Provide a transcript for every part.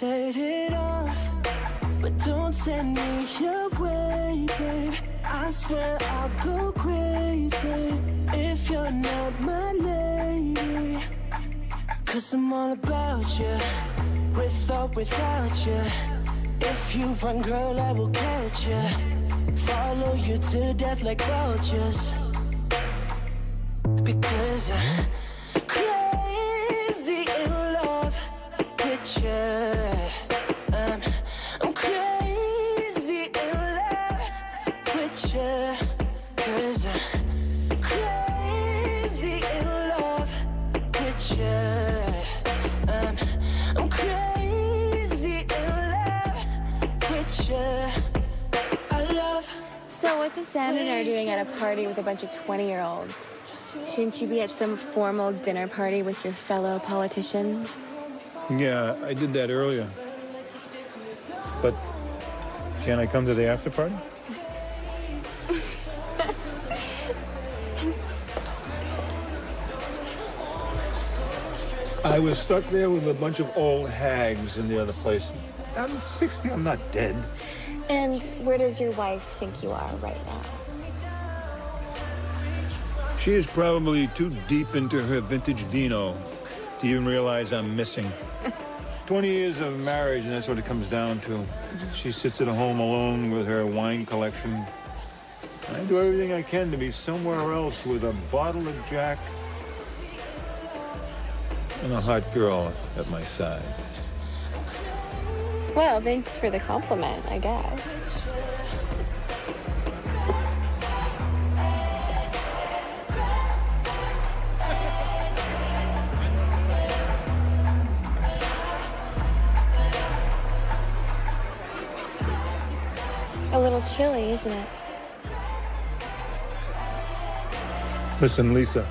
set it off, but don't send me away, babe. I swear I'll go crazy if you're not my lady. 'Cause I'm all about you, with or without you. If you run, girl, I will catch you. Follow you to death like vultures. Because I'm crazy in love with you. I'm crazy in love with you. 'Cause I'm crazy in love with you. I'm crazy in love with you. I love. So what's a senator doing at a party with a bunch of 20-year-olds? Shouldn't you be at some formal dinner party with your fellow politicians? Yeah, I did that earlier. But can I come to the after party? I was stuck there with a bunch of old hags in the other place. I'm 60, I'm not dead. And where does your wife think you are right now? She is probably too deep into her vintage vino to even realize I'm missing. 20 years of marriage, and that's what it comes down to. She sits at home alone with her wine collection. I do everything I can to be somewhere else with a bottle of Jack and a hot girl at my side. Well, thanks for the compliment, I guess. A little chilly, isn't it? Listen, Lisa.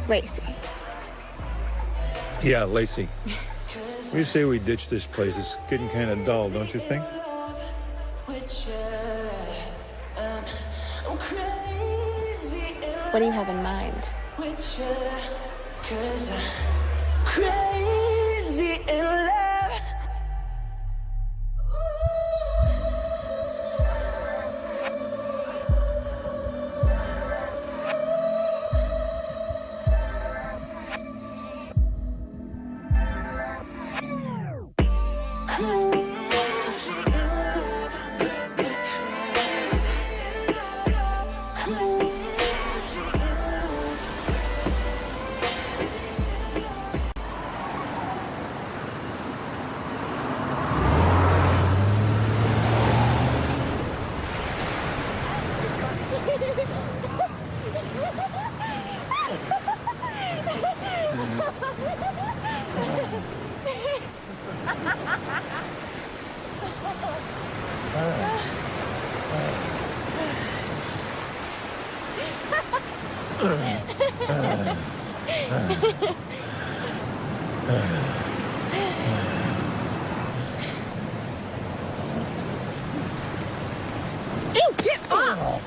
Lacey. Yeah, Lacey. We say we ditch this place. It's getting kind of dull, don't you think? What do you have in mind? Crazy in love. Get off!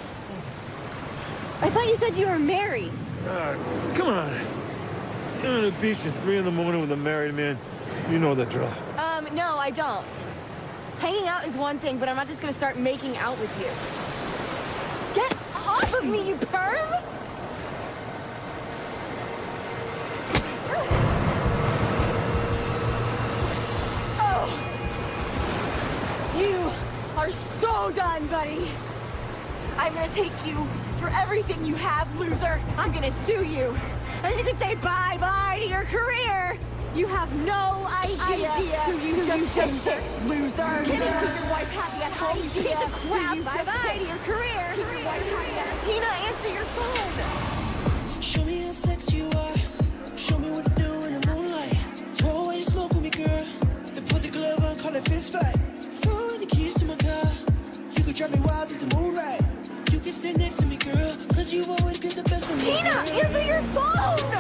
I thought you said you were married. Come on. You're on the beach at 3 in the morning with a married man. You know the drill. No, I don't. Hanging out is one thing, but I'm not just gonna start making out with you. Get off of me, you perv! Oh! You are so done, buddy. I'm gonna take you for everything you have, loser. I'm gonna sue you. And you can say bye-bye to your career. You have no idea who you just hit, loser. Can't even keep your wife happy at home, you piece of crap. Bye-bye to your career. Keep your wife happy at home. Tina, answer your phone. Show me how sexy you are. Show me what to do in the moonlight. Throw away the smoke with me, girl. Then put the glove on, call it fist fight. Throw the keys to my car. You could drive me wild if the moon right. You can stand next to me, girl. 'Cause you always get the best of me. Tina, answer your phone!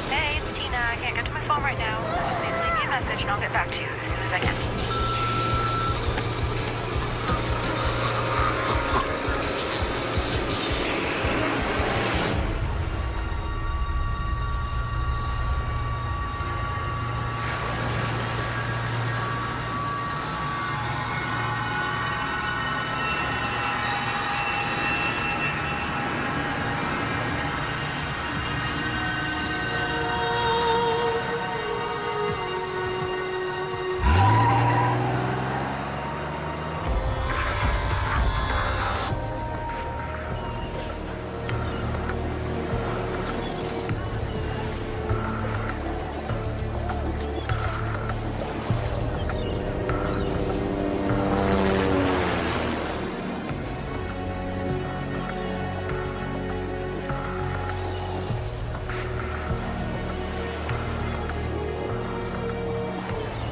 Hey, it's Tina. I can't get to my phone right now. Please leave me a message and I'll get back to you as soon as I can.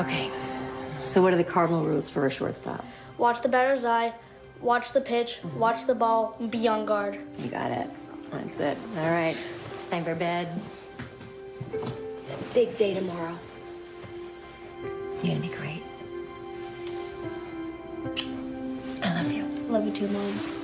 Okay. So what are the cardinal rules for a shortstop? Watch the batter's eye, watch the pitch, watch the ball, and be on guard. You got it. That's it. All right. Time for bed. Big day tomorrow. You're gonna be great. I love you. Love you too, Mom.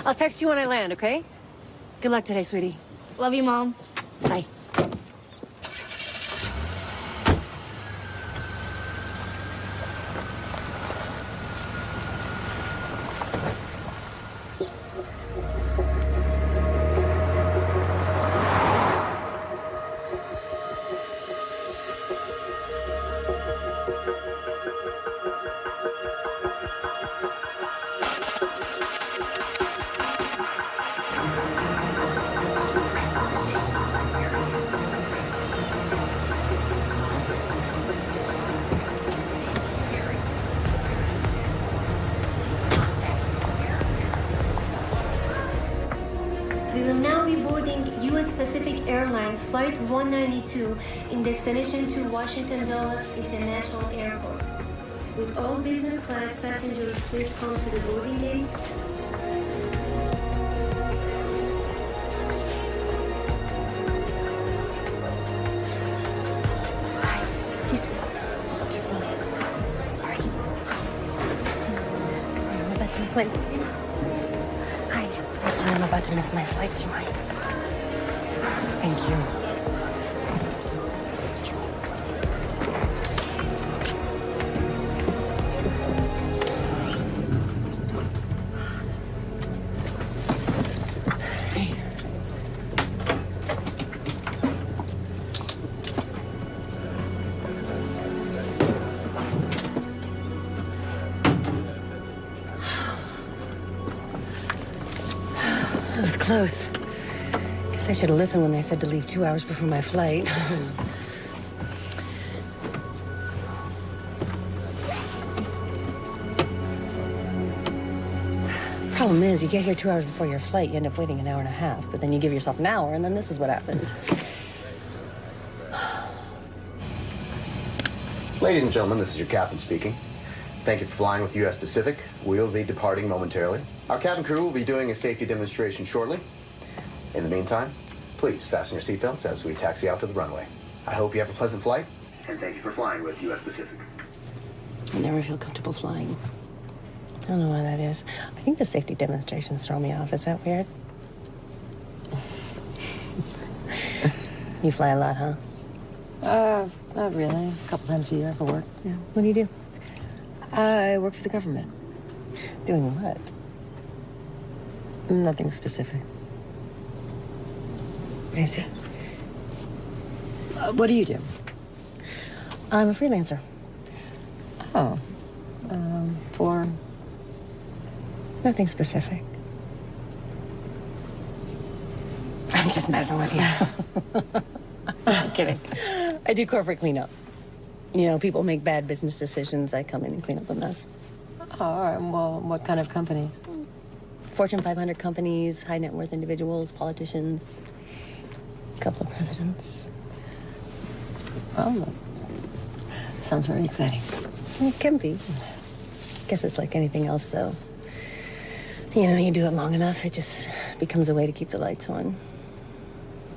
I'll text you when I land, okay? Good luck today, sweetie. Love you, Mom. Bye. We will now be boarding U.S. Pacific Airlines Flight 192 in destination to Washington Dulles International Airport. Would all business class passengers please come to the boarding gate? Excuse me. Excuse me. Sorry. Excuse me. Sorry, I'm about to miss my... Hi. I'm sorry, I'm about to miss my flight. Do you mind? Thank you. Excuse me. Hey. That was close. Guess I should have listened when they said to leave 2 hours before my flight. Problem is, you get here 2 hours before your flight, you end up waiting an hour and a half, but then you give yourself an hour, and then this is what happens. Ladies and gentlemen, this is your captain speaking. Thank you for flying with U.S. Pacific. We'll be departing momentarily. Our cabin crew will be doing a safety demonstration shortly. In the meantime, please fasten your seatbelts as we taxi out to the runway. I hope you have a pleasant flight, and thank you for flying with U.S. Pacific. I never feel comfortable flying. I don't know why that is. I think the safety demonstrations throw me off. Is that weird? You fly a lot, huh? Not really. A couple times a year for work. Yeah. What do you do? I work for the government. Doing what? Nothing specific. I see. What do you do? I'm a freelancer. Oh. For nothing specific. I'm just messing with you. Just kidding. I do corporate cleanup. You know, people make bad business decisions. I come in and clean up the mess. Oh, all right. Well, what kind of companies? Fortune 500 companies, high net worth individuals, politicians, a couple of presidents. Oh, sounds very exciting. It can be. Guess it's like anything else, though. You know, you do it long enough, it just becomes a way to keep the lights on.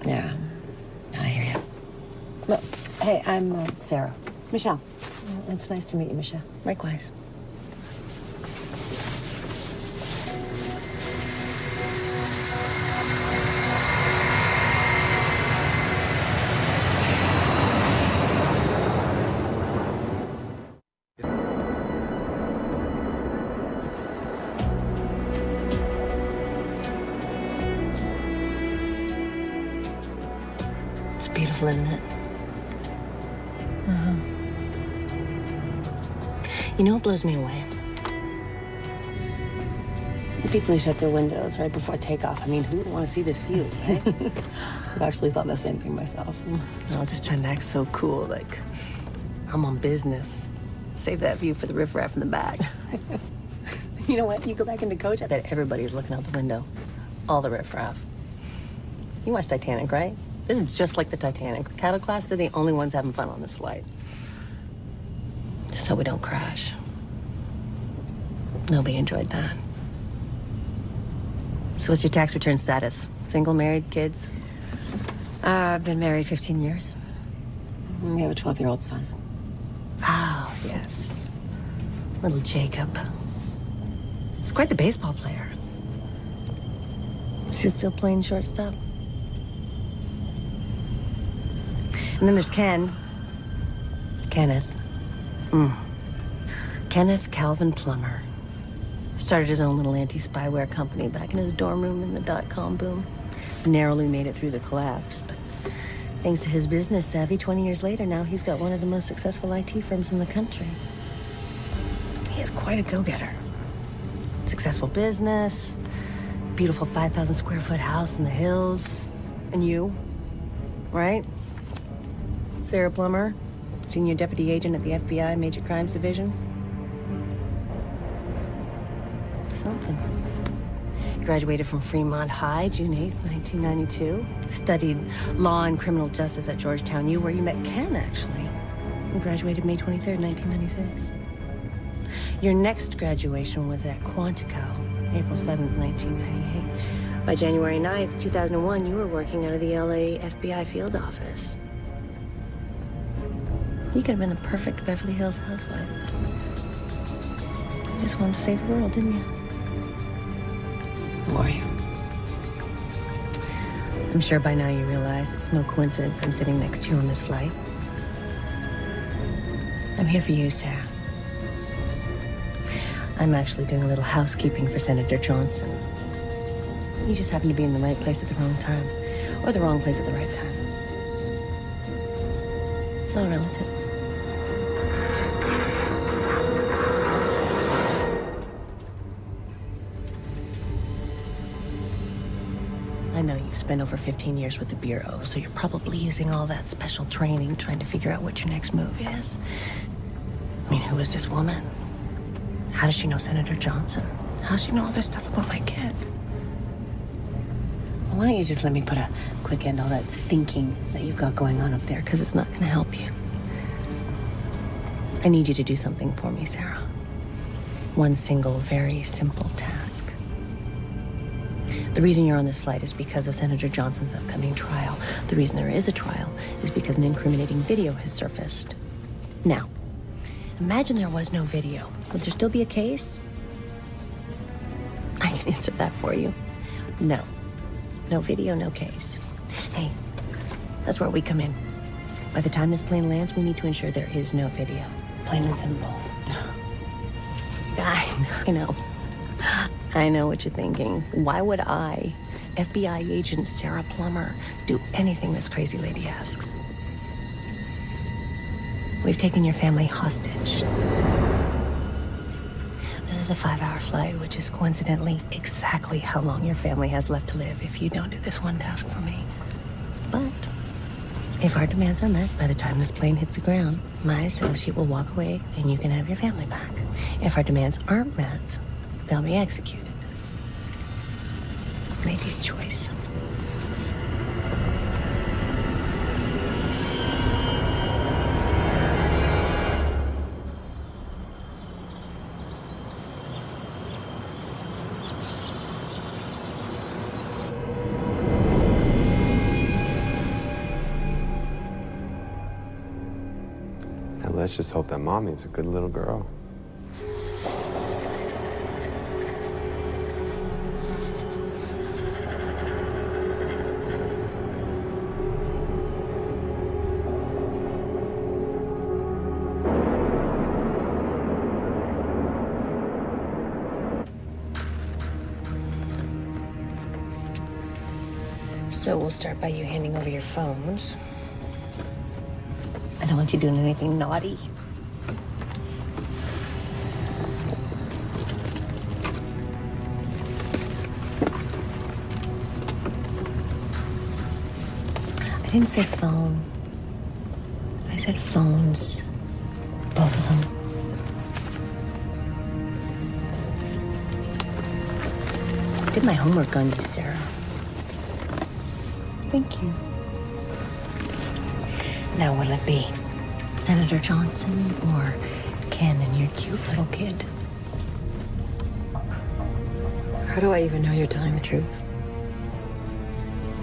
Yeah, I hear you. Well, hey, I'm Sarah. Michelle. It's nice to meet you, Michelle. Likewise. It's beautiful. beautiful, isn't it? Uh-huh. You know what blows me away? The people who shut their windows right before takeoff. I mean, who would want to see this view, right? I've actually thought the same thing myself. No, just trying to act so cool, like I'm on business. Save that view for the riffraff in the back. You know what? You go back into coach, I bet everybody's looking out the window. All the riffraff. You watched Titanic, right? This is just like the Titanic. Cattle class, they're the only ones having fun on this flight. Just so we don't crash. Nobody enjoyed that. So what's your tax return status? Single, married, kids? I've been married 15 years. We have a 12-year-old son. Oh, yes. Little Jacob. He's quite the baseball player. Is he still playing shortstop? And then there's Ken. Kenneth. Kenneth Calvin Plummer. Started his own little anti-spyware company back in his dorm room in the dot-com boom. Narrowly made it through the collapse, but thanks to his business savvy, 20 years later, now he's got one of the most successful IT firms in the country. He is quite a go-getter. Successful business, beautiful 5,000 square foot house in the hills, and you, right? Sarah Plummer, senior deputy agent at the FBI Major Crimes Division. Something. Graduated from Fremont High, June 8th, 1992. Studied law and criminal justice at Georgetown U, where you met Ken, actually. And graduated May 23rd, 1996. Your next graduation was at Quantico, April 7th, 1998. By January 9th, 2001, you were working out of the LA FBI field office. You could have been the perfect Beverly Hills housewife, but you just wanted to save the world, didn't you? Who are you? I'm sure by now you realize it's no coincidence I'm sitting next to you on this flight. I'm here for you, Sarah. I'm actually doing a little housekeeping for Senator Johnson. You just happen to be in the right place at the wrong time, or the wrong place at the right time. It's all relative. I know you've spent over 15 years with the Bureau, so you're probably using all that special training trying to figure out what your next move is. I mean, who is this woman? How does she know Senator Johnson? How does she know all this stuff about my kid? Well, why don't you just let me put a quick end to all that thinking that you've got going on up there, because it's not going to help you. I need you to do something for me, Sarah. One single, very simple task. The reason you're on this flight is because of Senator Johnson's upcoming trial. The reason there is a trial is because an incriminating video has surfaced. Now, imagine there was no video. Would there still be a case? I can answer that for you. No. No video, no case. Hey, that's where we come in. By the time this plane lands, we need to ensure there is no video. Plain and simple. I know. I know what you're thinking. Why would I, FBI agent Sarah Plummer, do anything this crazy lady asks? We've taken your family hostage. This is a 5-hour flight, which is coincidentally exactly how long your family has left to live if you don't do this one task for me. But if our demands are met by the time this plane hits the ground, my associate will walk away and you can have your family back. If our demands aren't met, they'll be executed. Lady's choice. Now let's just hope that Mommy's a good little girl. So we'll start by you handing over your phones. don't want you doing anything naughty. I didn't say phone. I said phones. Both of them. I did my homework on you, Sarah. Thank you. Now, will it be Senator Johnson or Ken and your cute little kid? How do I even know you're telling the truth?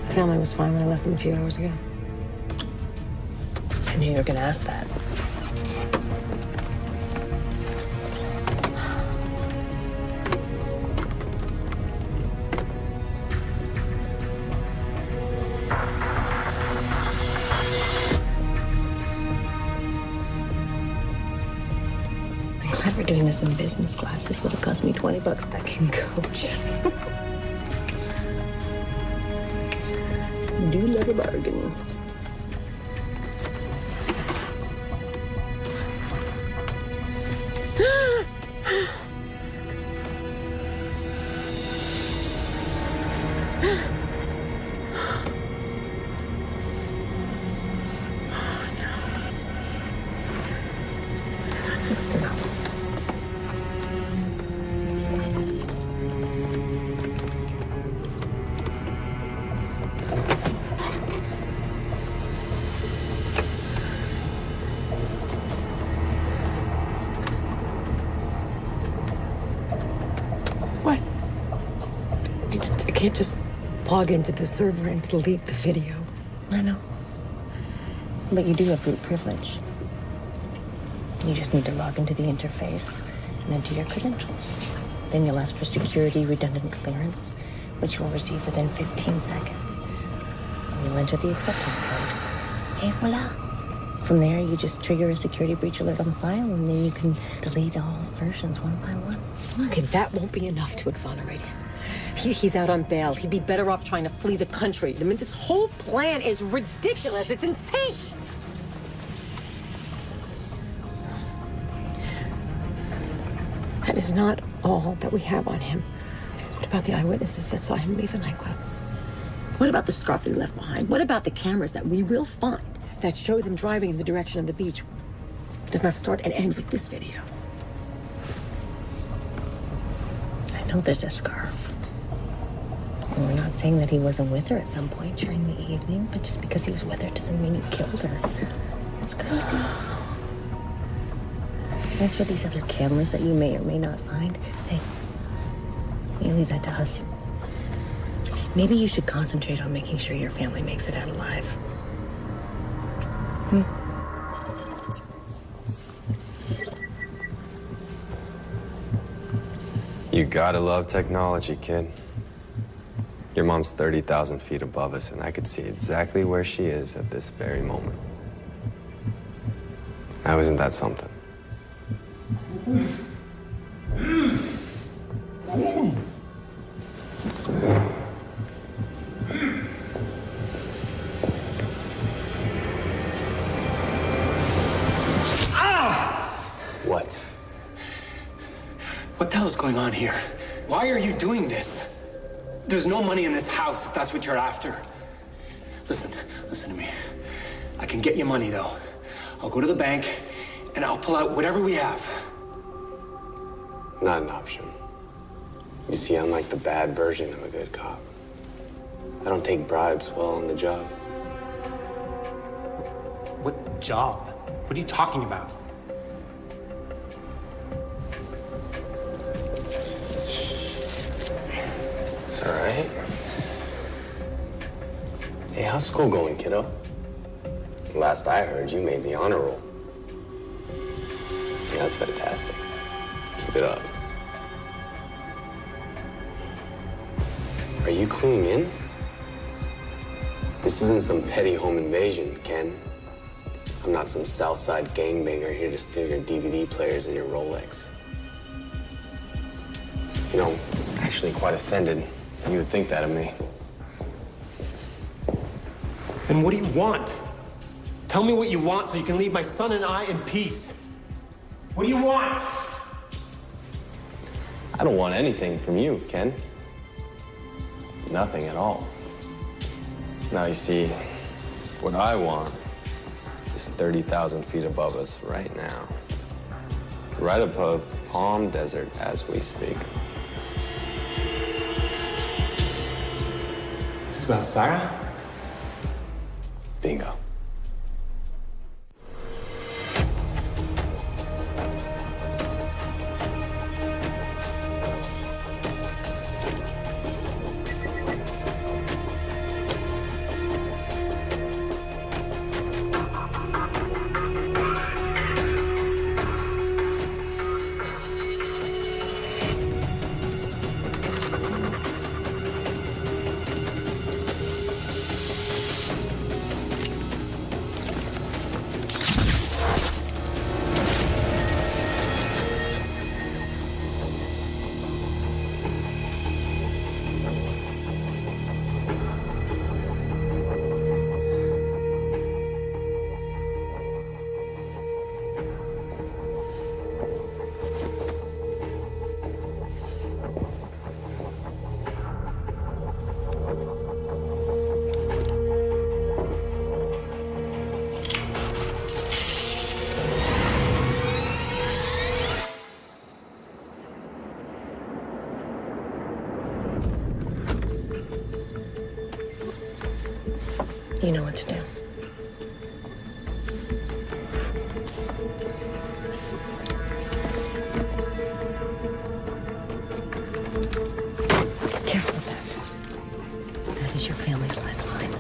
The family was fine when I left them a few hours ago. I knew you were going to ask that. We're doing this in business class. This would have cost me $20 back in coach. Do love a bargain. That's enough. What? I can't just log into the server and delete the video. I know. But you do have root privilege. You just need to log into the interface and enter your credentials. Then you'll ask for security redundant clearance, which you'll receive within 15 seconds. And you'll enter the acceptance code. Et voila. From there, you just trigger a security breach alert on the file, and then you can delete all versions one by one. Okay, that won't be enough to exonerate him. He's out on bail. He'd be better off trying to flee the country. I mean, this whole plan is ridiculous. It's insane. That is not all that we have on him. What about the eyewitnesses that saw him leave the nightclub? What about the scarf that he left behind? What about the cameras that we will find that show them driving in the direction of the beach? It does not start and end with this video. I know there's a scarf. And we're not saying that he wasn't with her at some point during the evening, but just because he was with her doesn't mean he killed her. That's crazy. As for these other cameras that you may or may not find, hey, you leave that to us. Maybe you should concentrate on making sure your family makes it out alive. You gotta love technology, kid. Your mom's 30,000 feet above us, and I could see exactly where she is at this very moment. Now, isn't that something? What? What the hell is going on here? Why are you doing this? There's no money in this house if that's what you're after. Listen to me. I can get you money, though. I'll go to the bank, and I'll pull out whatever we have. Not an option. You see, I'm like the bad version of a good cop. I don't take bribes while on the job. What job? What are you talking about? It's all right. Hey, how's school going, kiddo? Last I heard, you made the honor roll. Yeah, that's fantastic. Keep it up. Are you cluing in? This isn't some petty home invasion, Ken. I'm not some Southside gangbanger here to steal your DVD players and your Rolex. You know, actually quite offended that you would think that of me. Then what do you want? Tell me what you want so you can leave my son and I in peace. What do you want? I don't want anything from you, Ken. Nothing at all. Now you see, what I want is 30,000 feet above us right now. Right above Palm Desert as we speak. This is about Sarah? Bingo. You know what to do. Careful with that. That is your family's lifeline.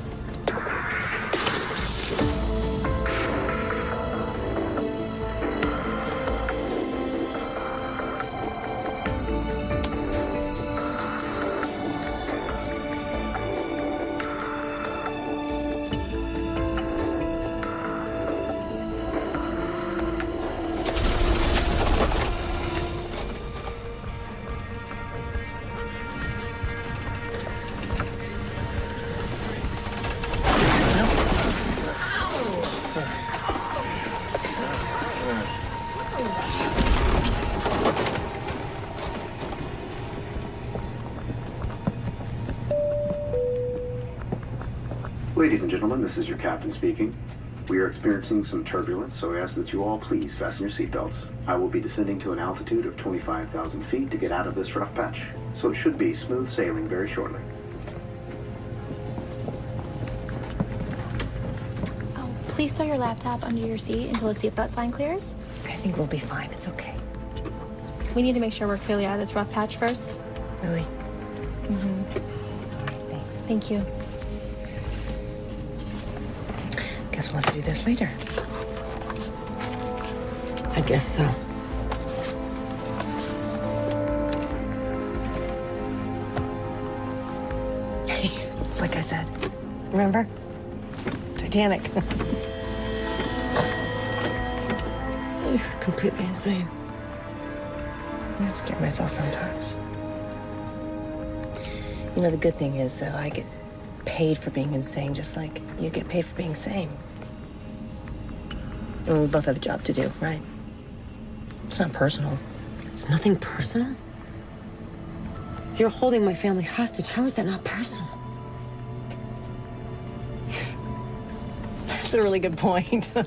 Ladies and gentlemen, this is your captain speaking. We are experiencing some turbulence, so I ask that you all please fasten your seatbelts. I will be descending to an altitude of 25,000 feet to get out of this rough patch, so it should be smooth sailing very shortly. Oh, please store your laptop under your seat until the seatbelt sign clears. I think we'll be fine. It's okay. We need to make sure we're clearly out of this rough patch first. Really? Mm-hmm. Thanks. Thank you. Guess we'll have to do this later. I guess so. Hey, it's like I said. Remember? Titanic. You're completely insane. I scare myself sometimes. You know, the good thing is, though, I get paid for being insane, just like you get paid for being sane. And we both have a job to do, right? It's not personal. It's nothing personal? You're holding my family hostage. How is that not personal? That's a really good point. You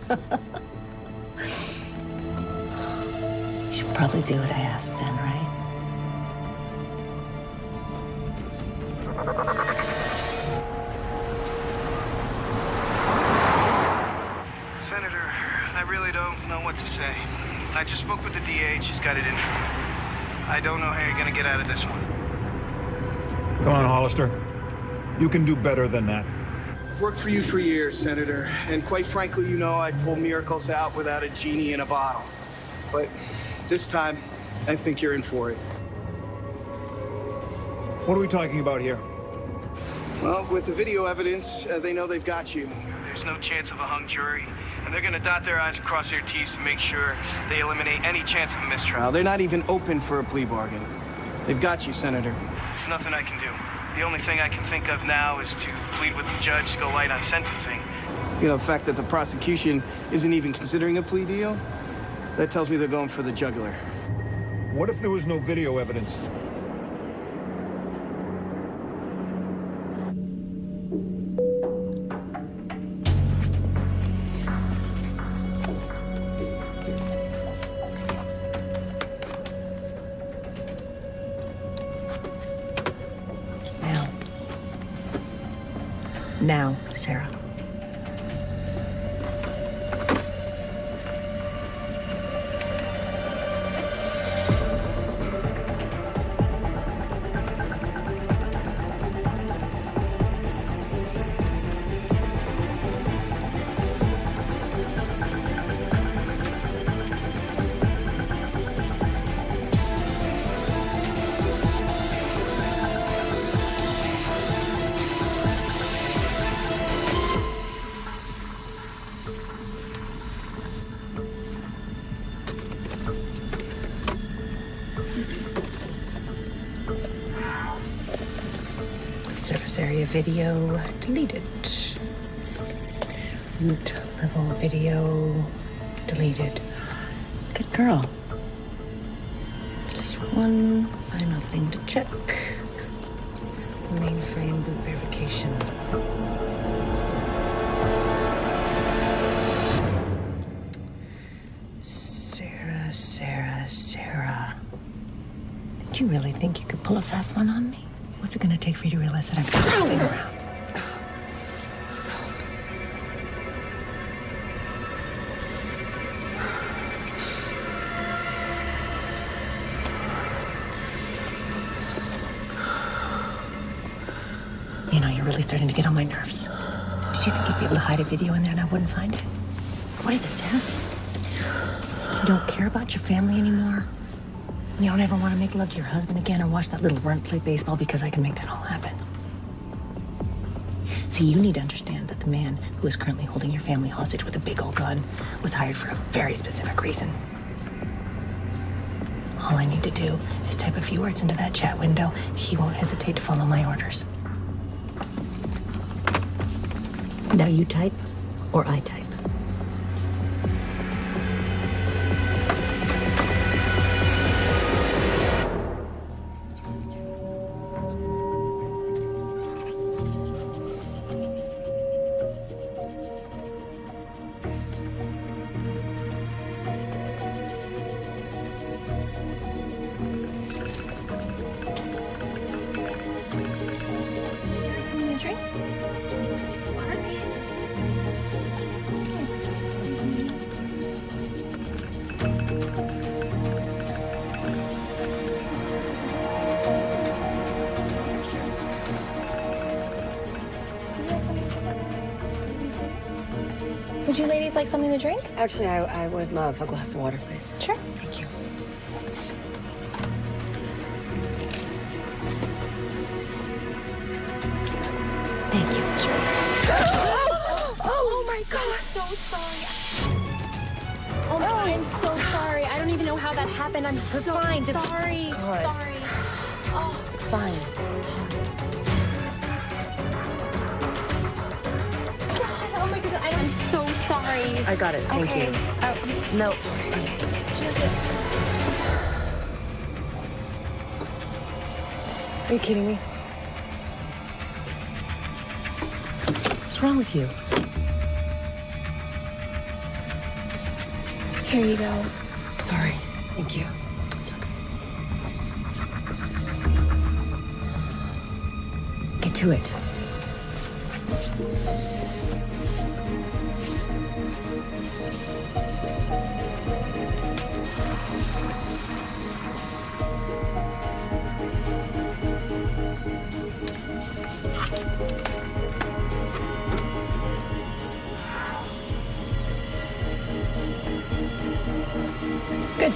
should probably do what I asked then, right? Senator, I really don't know what to say. I just spoke with the DA. She's got it in for you. I don't know how you're gonna get out of this one. Come on, Hollister. You can do better than that. I've worked for you for years, Senator, and quite frankly, you know I pull miracles out without a genie in a bottle. But this time, I think you're in for it. What are we talking about here? Well, with the video evidence, they know they've got you. There's no chance of a hung jury, and they're gonna dot their I's and cross their T's to make sure they eliminate any chance of a mistrial. They're not even open for a plea bargain. They've got you, Senator. There's nothing I can do. The only thing I can think of now is to plead with the judge to go light on sentencing You know, the fact that the prosecution isn't even considering a plea deal, that tells me they're going for the jugular. What if there was no video evidence? Now, Sarah. Surface area video deleted. Root level video deleted. Good girl. Just one final thing to check. Mainframe boot verification. Sarah. Do you really think you could pull a fast one on me? What's it gonna take for you to realize that I'm fooling around? You know, you're really starting to get on my nerves. Did you think you'd be able to hide a video in there and I wouldn't find it? What is it, Sarah? You don't care about your family anymore? You don't ever want to make love to your husband again or watch that little runt play baseball because I can make that all happen. See, you need to understand that the man who is currently holding your family hostage with a big old gun was hired for a very specific reason. All I need to do is type a few words into that chat window. He won't hesitate to follow my orders. Now you type, or I type. Would you ladies like something to drink? Actually, I would love a glass of water, please. Sure. Thank you. Thank you. Oh my God! I'm so sorry. Oh, I'm so sorry. I don't even know how that happened. I'm so fine. Just sorry. God. Sorry. Oh, It's fine. God. Oh my goodness. I'm so sorry. I got it. Thank okay. you. Oh, No. Are you kidding me? What's wrong with you? Here you go. Sorry. Thank you. It's okay. Get to it. Good.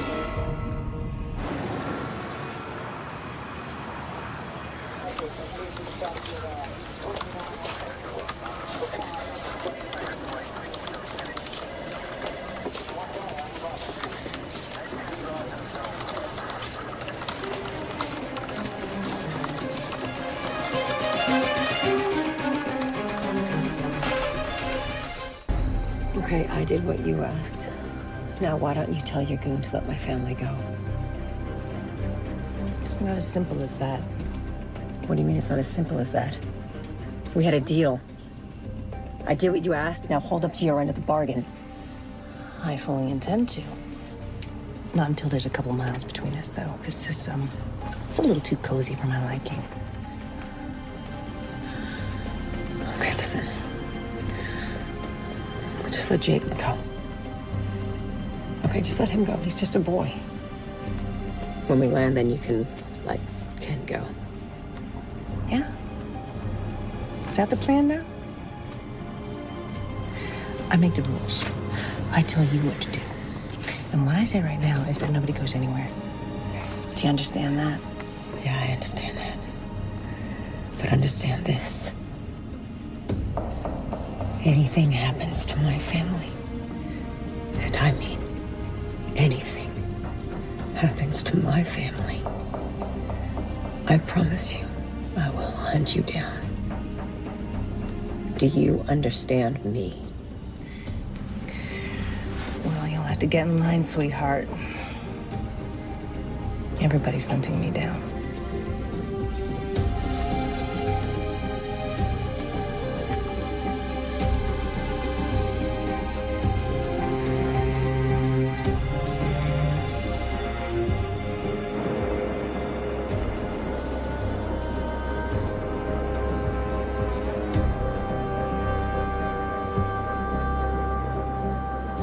Okay, I did what you asked. Now, why don't you tell your goon to let my family go? It's not as simple as that. What do you mean it's not as simple as that? We had a deal. I did what you asked. Now hold up to your end of the bargain. I fully intend to. Not until there's a couple miles between us, though. This is, it's a little too cozy for my liking. Okay, listen. Just let Jake go. Okay, just let him go. He's just a boy. When we land, then you can let Ken go. Yeah? Is that the plan now? I make the rules. I tell you what to do. And what I say right now is that nobody goes anywhere. Do you understand that? Yeah, I understand that. But understand this. Anything happens to my family, and I mean anything happens to my family, I promise you, I will hunt you down. Do you understand me? Well, you'll have to get in line, sweetheart. Everybody's hunting me down.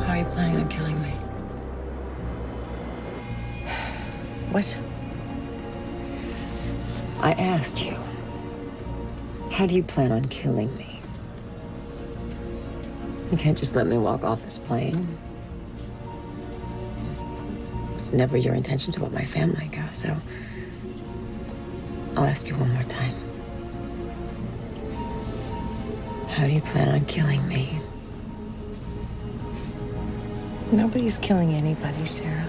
How are you planning on killing me? What? I asked you. How do you plan on killing me? You can't just let me walk off this plane. It's never your intention to let my family go, so I'll ask you one more time. How do you plan on killing me? Nobody's killing anybody, Sarah.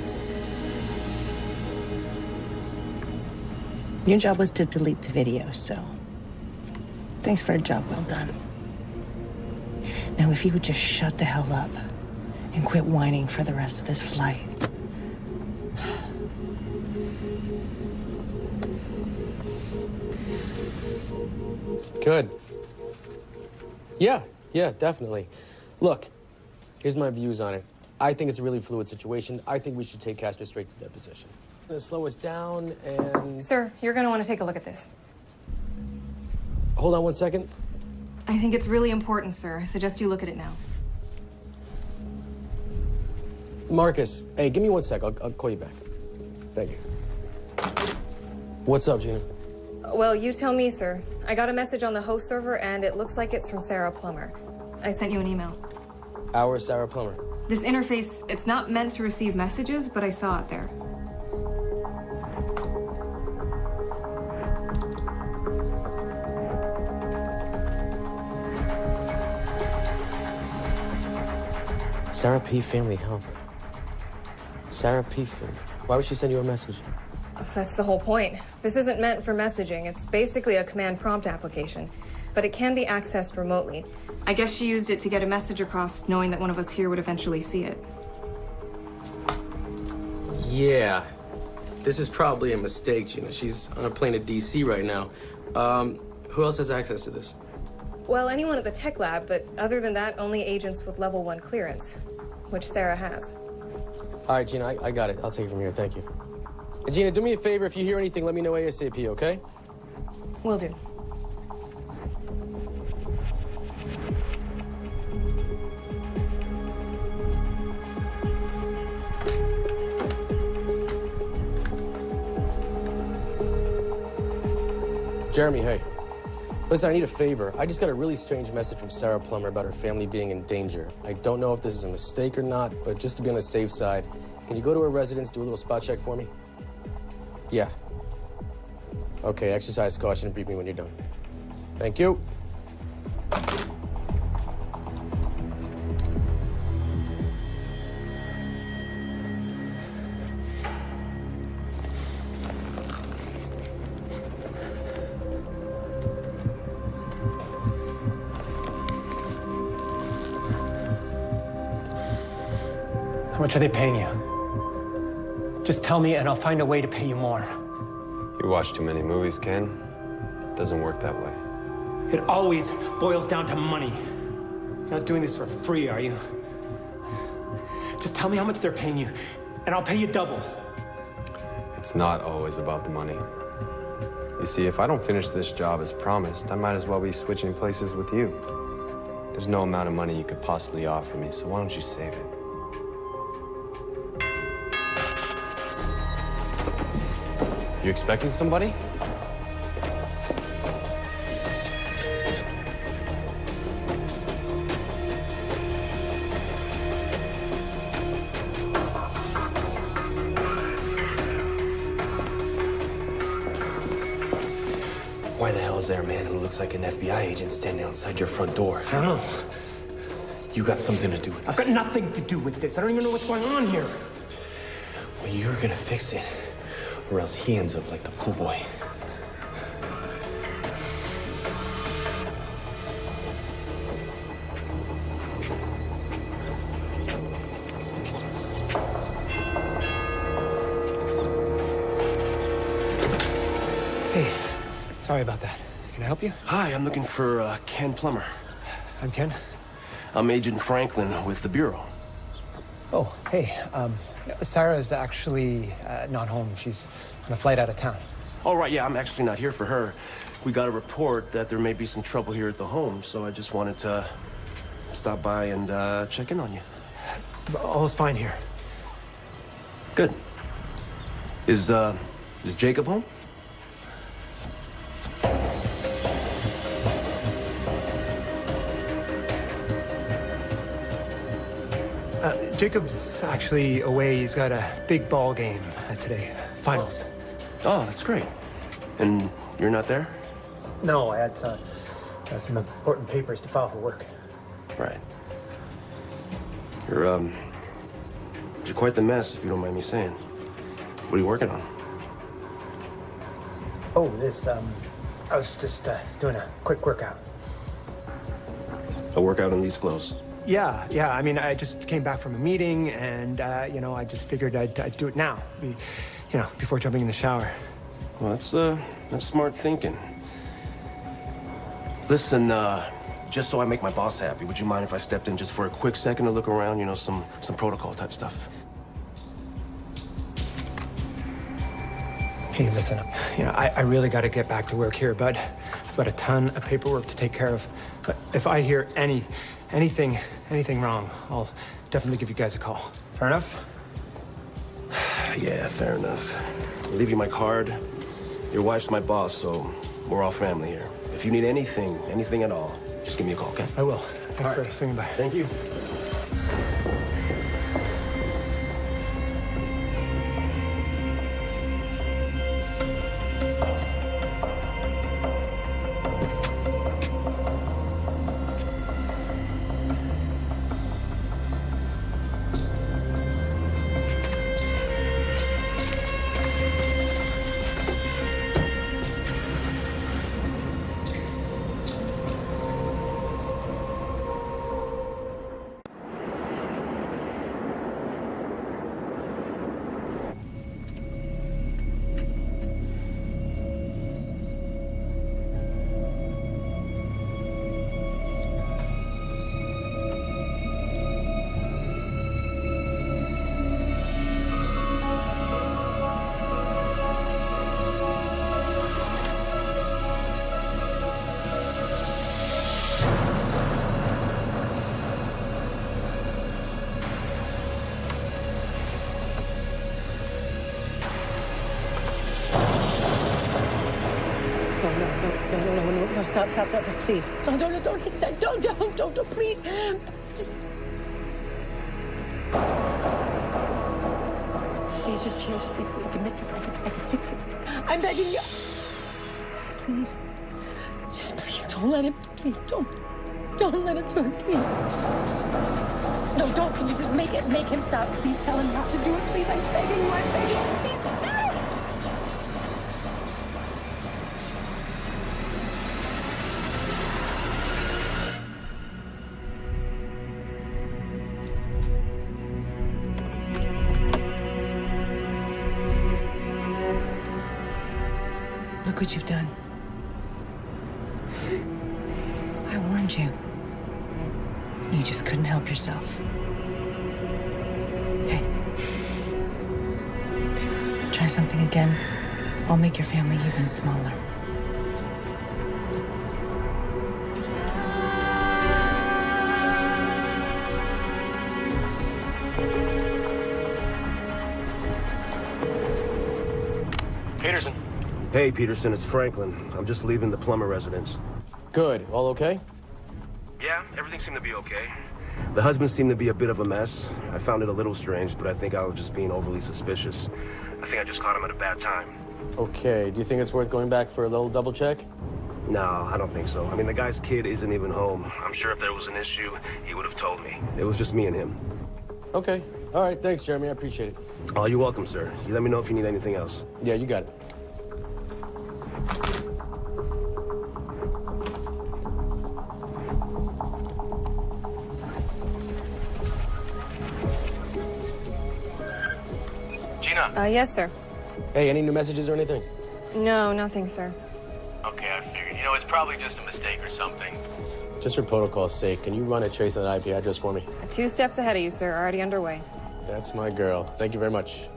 Your job was to delete the video, so thanks for a job well done. Now, if you would just shut the hell up and quit whining for the rest of this flight. Good. Yeah, definitely. Look, here's my views on it. I think it's a really fluid situation. I think we should take Castor straight to deposition. Gonna slow us down and... Sir, you're gonna want to take a look at this. Hold on one second. I think it's really important, sir. I suggest you look at it now. Marcus, hey, give me 1 sec. I'll call you back. Thank you. What's up, Gina? Well, you tell me, sir. I got a message on the host server, and it looks like it's from Sarah Plummer. I sent you an email. Our Sarah Plummer. This interface, it's not meant to receive messages, but I saw it there. Sarah P. Family Help. Sarah P. Why would she send you a message? That's the whole point. This isn't meant for messaging. It's basically a command prompt application, but it can be accessed remotely. I guess she used it to get a message across, knowing that one of us here would eventually see it. Yeah. This is probably a mistake, Gina. She's on a plane to DC right now. Who else has access to this? Well, anyone at the tech lab, but other than that, only agents with level 1 clearance, which Sarah has. All right, Gina, I got it. I'll take it from here. Thank you. And Gina, do me a favor. If you hear anything, let me know ASAP, okay? Will do. Jeremy, hey. Listen, I need a favor. I just got a really strange message from Sarah Plummer about her family being in danger. I don't know if this is a mistake or not, but just to be on the safe side, can you go to her residence, do a little spot check for me? Yeah. Okay, exercise caution and brief me when you're done. Thank you. much are they paying you? Just tell me and I'll find a way to pay you more. You watch too many movies, Ken. It doesn't work that way. It always boils down to money. You're not doing this for free, are you? Just tell me how much they're paying you, and I'll pay you double. It's not always about the money. You see, if I don't finish this job as promised, I might as well be switching places with you. There's no amount of money you could possibly offer me, so why don't you save it? You expecting somebody? Why the hell is there a man who looks like an FBI agent standing outside your front door? I don't know. You got something to do with this. I've got nothing to do with this. I don't even know what's going on here. Well, you're gonna fix it, or else he ends up like the pool boy. Hey, sorry about that. Can I help you? Hi, I'm looking for Ken Plummer. I'm Ken. I'm Agent Franklin with the Bureau. Oh, hey. Sarah's actually not home. She's on a flight out of town. Oh, right, yeah, I'm actually not here for her. We got a report that there may be some trouble here at the home, so I just wanted to stop by and check in on you. All's fine here. Good. Is Jacob home? Jacob's actually away. He's got a big ball game today. Finals. Oh, that's great. And you're not there? No, I had some important papers to file for work. Right. You're quite the mess, if you don't mind me saying. What are you working on? Oh, this, I was just doing a quick workout. A workout in these clothes? Yeah. I mean, I just came back from a meeting, and, I just figured I'd do it now, before jumping in the shower. Well, that's smart thinking. Listen, just so I make my boss happy, would you mind if I stepped in just for a quick second to look around, some protocol type stuff? Hey, listen, I really got to get back to work here, bud. I've got a ton of paperwork to take care of. But if I hear anything wrong, I'll definitely give you guys a call. Fair enough? Yeah, fair enough. I'll leave you my card. Your wife's my boss, so we're all family here. If you need anything at all, just give me a call, okay? I will. Thanks for swinging by. Thank you. No, stop, please. Don't hit that. Don't, please. Please just change it. I can fix this. I'm begging you. Please. Just please don't let him. Please don't let him do it, please. No, don't. Can you just make him stop? Please tell him not to do it. Please, I'm begging you. Please, no! Look what you've done. I warned you. You just couldn't help yourself. Hey. Try something again. I'll make your family even smaller. Peterson. Hey, Peterson, it's Franklin. I'm just leaving the plumber residence. Good. All okay? Yeah, everything seemed to be okay. The husband seemed to be a bit of a mess. I found it a little strange, but I think I was just being overly suspicious. I think I just caught him at a bad time. Okay. Do you think it's worth going back for a little double check? No, I don't think so. I mean, the guy's kid isn't even home. I'm sure if there was an issue, he would have told me. It was just me and him. Okay. All right. Thanks, Jeremy. I appreciate it. Oh, you're welcome, sir. You let me know if you need anything else. Yeah, you got it. Gina. Yes, sir. Hey, any new messages or anything? No, nothing, sir. Okay, I figured. You know, it's probably just a mistake or something. Just for protocol's sake, can you run a trace of that IP address for me? 2 steps ahead of you, sir. Already underway. That's my girl. Thank you very much.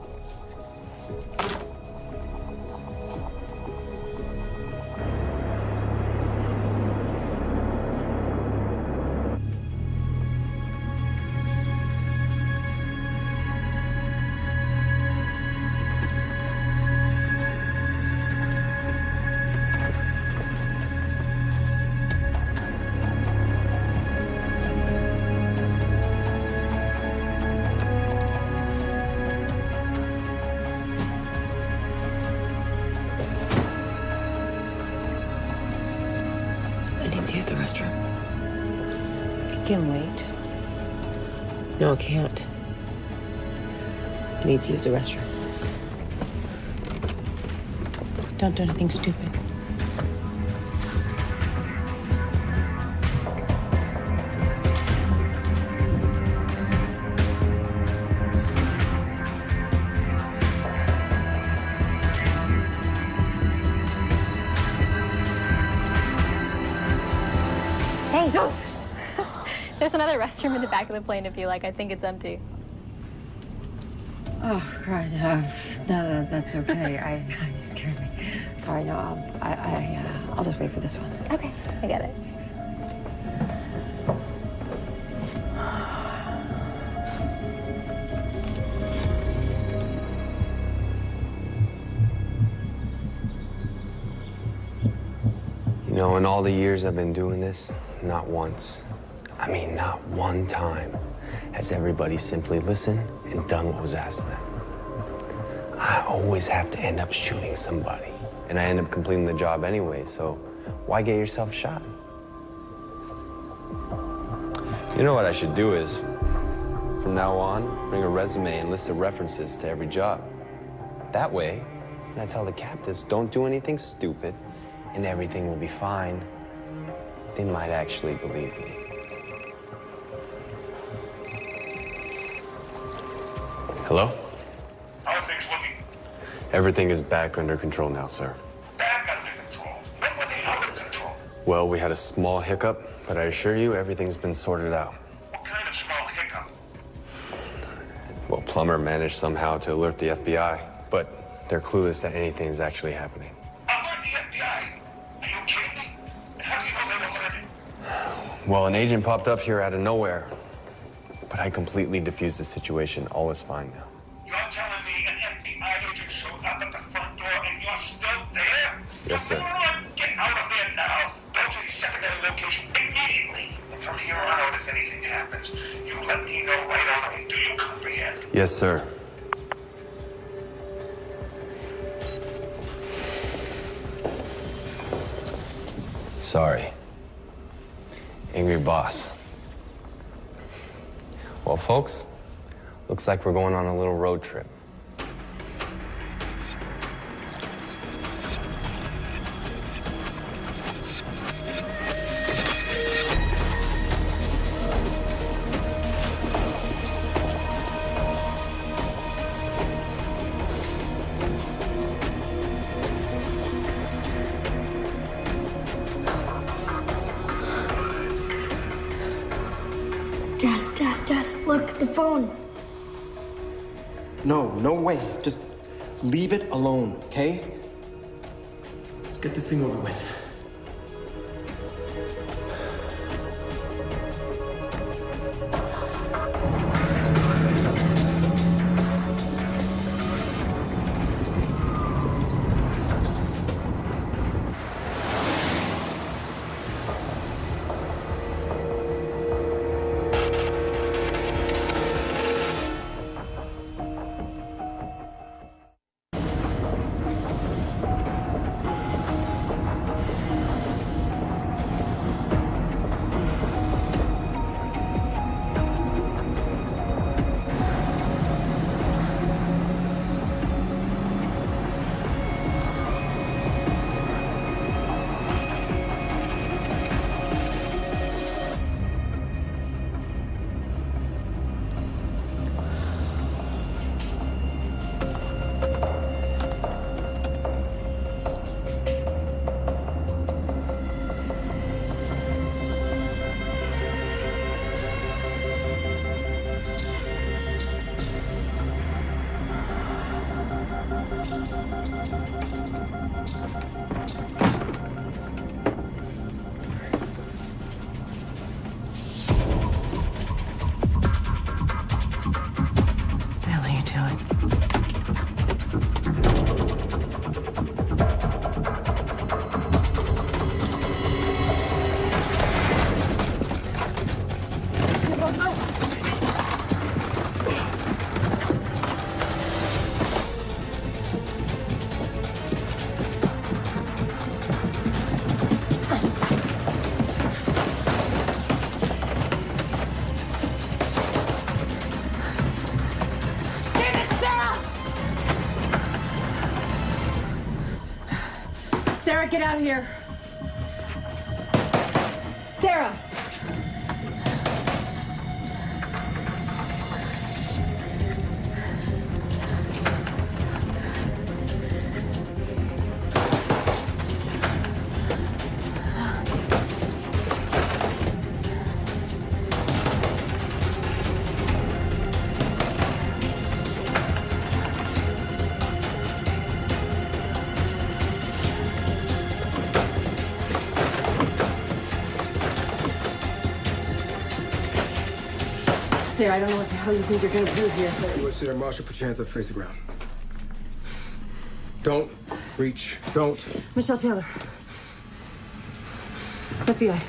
Use the restroom. It can wait. No, it can't. I need to use the restroom. Don't do anything stupid. Hey! No! There's another restroom in the back of the plane if you like. I think it's empty. Oh, God. No, that's okay. You scared me. Sorry, no, I'll just wait for this one. Okay, I get it. Thanks. You know, in all the years I've been doing this, not once, I mean not one time, has everybody simply listened and done what was asked of them. I always have to end up shooting somebody. And I end up completing the job anyway, so why get yourself shot? You know what I should do is, from now on, bring a resume and list of references to every job. That way, when I tell the captives, don't do anything stupid, and everything will be fine, they might actually believe me. Hello? How are things looking? Everything is back under control now, sir. Back under control. When were they out of control? Well, we had a small hiccup, but I assure you everything's been sorted out. What kind of small hiccup? Well, Plummer managed somehow to alert the FBI, but they're clueless that anything is actually happening. Alert the FBI? Are you kidding me? How do you know they were alerted? Well, an agent popped up here out of nowhere, but I completely diffused the situation. All is fine now. You're telling me an FBI agent showed up at the front door and you're still there? Yes, sir. Get out of there now. Go to the secondary location immediately. And from here on out, if anything happens, you let me know right away. Do you comprehend? Yes, sir. Sorry. Angry boss. Well, folks, looks like we're going on a little road trip. The phone. No, no way. Just leave it alone, okay? Let's get this thing over with. Sarah, get out of here. Sarah! Sarah, I don't know what the hell you think you're gonna do here. You Sarah Marshall, put your hands up, face the ground. Don't reach. Don't. Michelle Taylor. FBI.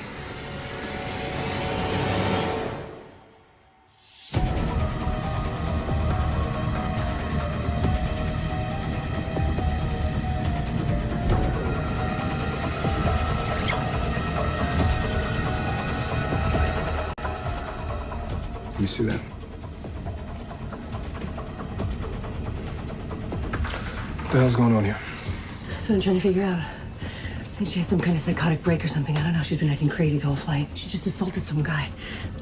You see that? What the hell's going on here? That's what I'm trying to figure out. I think she had some kind of psychotic break or something. I don't know. She's been acting crazy the whole flight. She just assaulted some guy.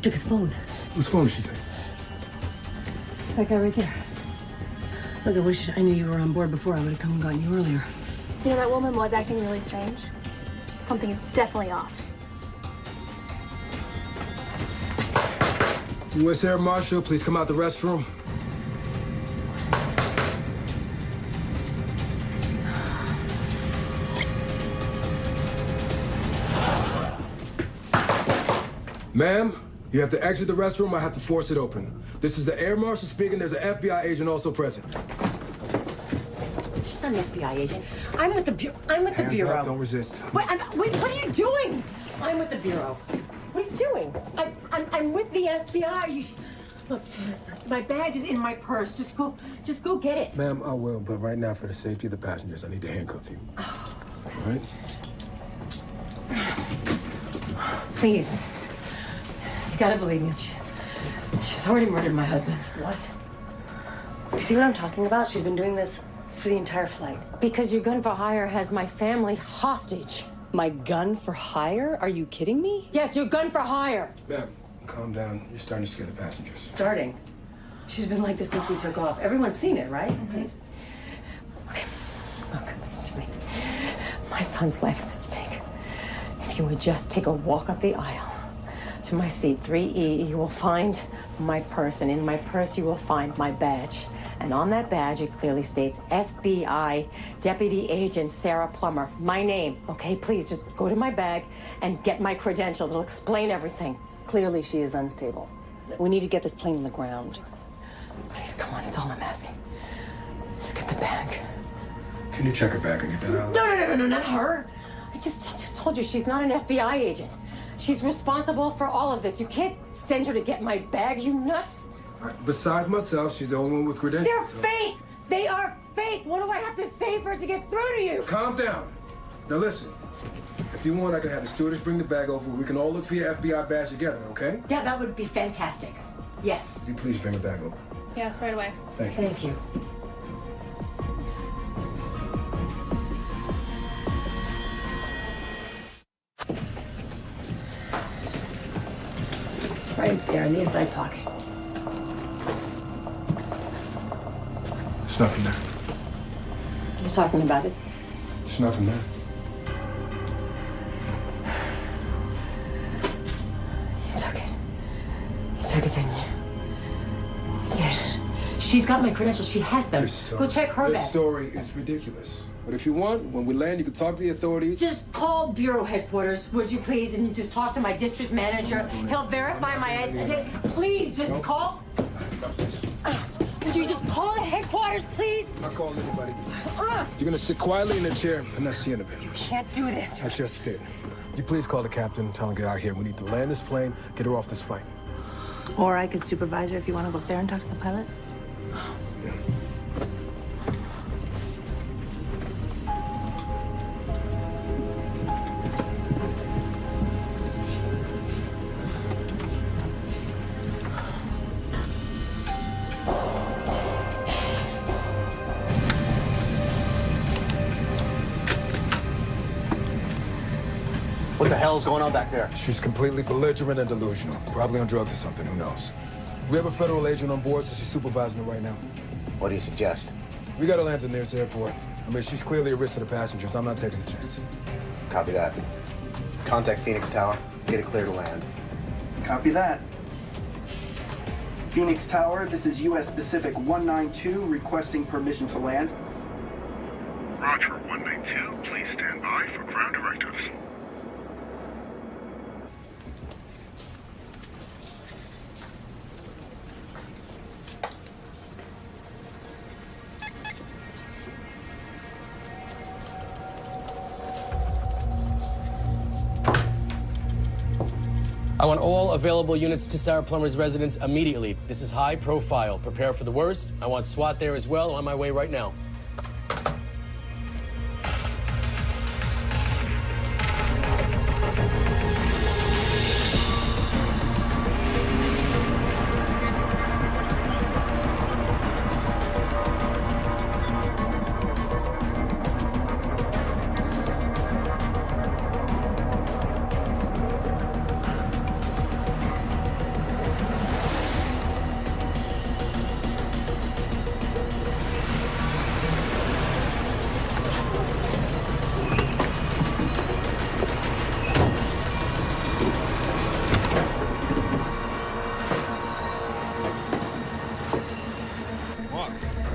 Took his phone. Whose phone did she take? It's that guy right there. Look, I wish I knew you were on board before. I would have come and gotten you earlier. You know, that woman was acting really strange. Something is definitely off. U.S. Air Marshal, please come out the restroom. Ma'am, you have to exit the restroom. I have to force it open. This is the Air Marshal speaking. There's an FBI agent also present. She's not an FBI agent. I'm with the Bureau. I'm with the Bureau. Up, don't resist. Wait, wait, what are you doing? I'm with the Bureau. What are you doing? I'm with the FBI. Look, my badge is in my purse. Just go get it. Ma'am, I will, but right now, for the safety of the passengers, I need to handcuff you. Oh. All right? Please. You gotta believe me. She's already murdered my husband. What? Do you see what I'm talking about? She's been doing this for the entire flight. Because your gun for hire has my family hostage. My gun for hire? Are you kidding me? Yes, your gun for hire. Ma'am, calm down. You're starting to scare the passengers. Starting? She's been like this since we took off. Everyone's seen it, right? Please. Okay, look, listen to me. My son's life is at stake. If you would just take a walk up the aisle, to my seat, 3E, you will find my purse, and in my purse you will find my badge. And on that badge, it clearly states FBI Deputy Agent Sarah Plummer. My name, okay? Please, just go to my bag and get my credentials. It'll explain everything. Clearly, she is unstable. We need to get this plane on the ground. Please, come on, it's all I'm asking. Just get the bag. Can you check her bag and get that out? No, not her. I just told you she's not an FBI agent. She's responsible for all of this. You can't send her to get my bag, you nuts? Besides myself, she's the only one with credentials. They're fake! They are fake! What do I have to say for it to get through to you? Calm down. Now listen, if you want, I can have the stewardess bring the bag over. We can all look for your FBI badge together, okay? Yeah, that would be fantastic. Yes. Would you please bring the bag over? Yes, right away. Thank you. Thank you. Right there in the inside pocket. There's nothing there. He's talking about it. There's nothing there. You took it. You took it, didn't you? You did. She's got my credentials. She has them. Go check her This bag. story is ridiculous. But if you want, when we land, you can talk to the authorities. Just call Bureau headquarters, would you please? And you just talk to my district manager. He'll verify my identity. Please, just call. Would you just call the headquarters, please? I'm not calling anybody. You're gonna sit quietly in a chair and not see in a bit. You can't do this. I just did. You please call the captain and tell him to get out here. We need to land this plane, get her off this flight. Or I could supervise her if you want to go up there and talk to the pilot. What the hell's going on back there? She's completely belligerent and delusional. Probably on drugs or something, who knows? We have a federal agent on board, so she's supervising her right now. What do you suggest? We gotta land at the nearest airport. I mean, she's clearly a risk to the passengers. I'm not taking a chance. Copy that. Contact Phoenix Tower. Get it clear to land. Copy that. Phoenix Tower, this is U.S. Pacific 192 requesting permission to land. Roger, 192. Please stand by for ground directives. I want all available units to Sarah Plummer's residence immediately. This is high profile. Prepare for the worst. I want SWAT there as well. I'm on my way right now.